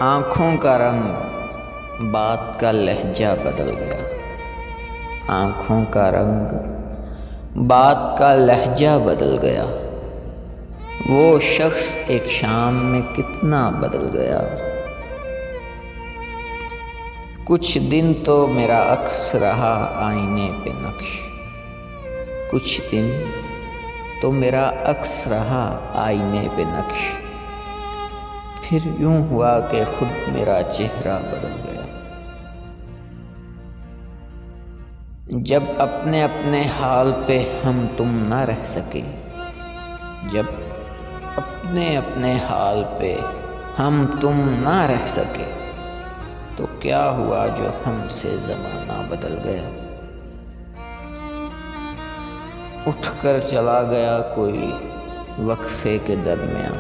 آنکھوں کا رنگ، بات کا لہجہ بدل گیا۔ آنکھوں کا رنگ، بات کا لہجہ بدل گیا۔ وہ شخص ایک شام میں کتنا بدل گیا۔ کچھ دن تو میرا عکس رہا آئینے پہ نقش، کچھ دن تو میرا عکس رہا آئینے پہ نقش، پھر یوں ہوا کہ خود میرا چہرہ بدل گیا۔ جب اپنے اپنے حال پہ ہم تم نہ رہ سکے، جب اپنے اپنے حال پہ ہم تم نہ رہ سکے، تو کیا ہوا جو ہم سے زمانہ بدل گیا۔ اٹھ کر چلا گیا کوئی وقفے کے درمیان،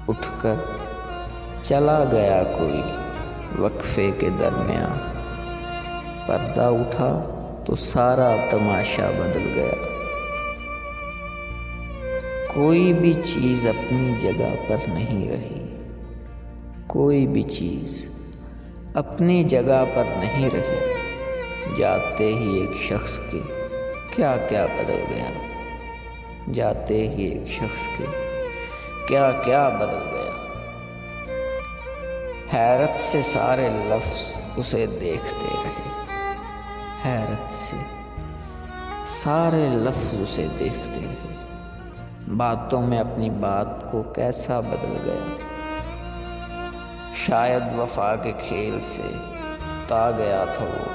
اٹھ کر چلا گیا کوئی وقفے کے درمیان، پردہ اٹھا تو سارا تماشا بدل گیا۔ کوئی بھی چیز اپنی جگہ پر نہیں رہی، کوئی بھی چیز اپنی جگہ پر نہیں رہی، جاتے ہی ایک شخص کے کیا کیا بدل گیا، جاتے ہی ایک شخص کے کیا کیا بدل گیا۔ حیرت سے سارے لفظ اسے دیکھتے رہے، حیرت سے سارے لفظ اسے دیکھتے رہے، باتوں میں اپنی بات کو کیسا بدل گیا۔ شاید وفا کے کھیل سے اکتا گیا تھا وہ،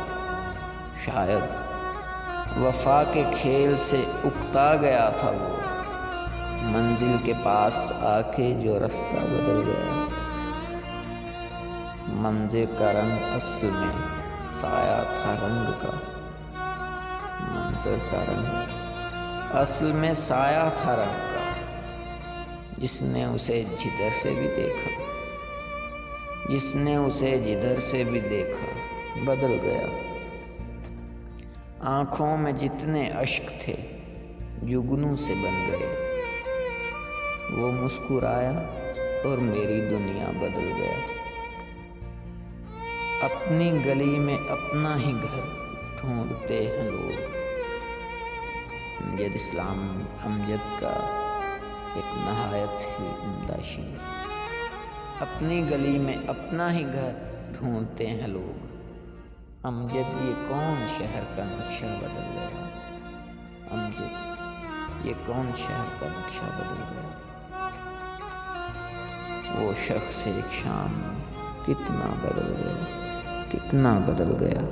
شاید وفا کے کھیل سے اکتا گیا تھا وہ، منزل کے پاس آ کے جو رستہ بدل گیا۔ منظر کا رنگ اصل میں سایہ تھا رنگ کا، منظر کا رنگ اصل میں سایہ تھا رنگ کا، جس نے اسے جدھر سے بھی دیکھا، جس نے اسے جدھر سے بھی دیکھا بدل گیا۔ آنکھوں میں جتنے اشک تھے جگنوں سے بن گئے، وہ مسکرایا اور میری دنیا بدل گیا۔ اپنی گلی میں اپنا ہی گھر ڈھونڈتے ہیں لوگ۔ امجد اسلام امجد کا ایک نہایت ہی عمدہ شعر۔ اپنی گلی میں اپنا ہی گھر ڈھونڈتے ہیں لوگ، امجد یہ کون شہر کا نقشہ بدل گیا، امجد یہ کون شہر کا نقشہ بدل گیا۔ وہ شخص ایک شام میں کتنا بدل گیا، کتنا بدل گیا۔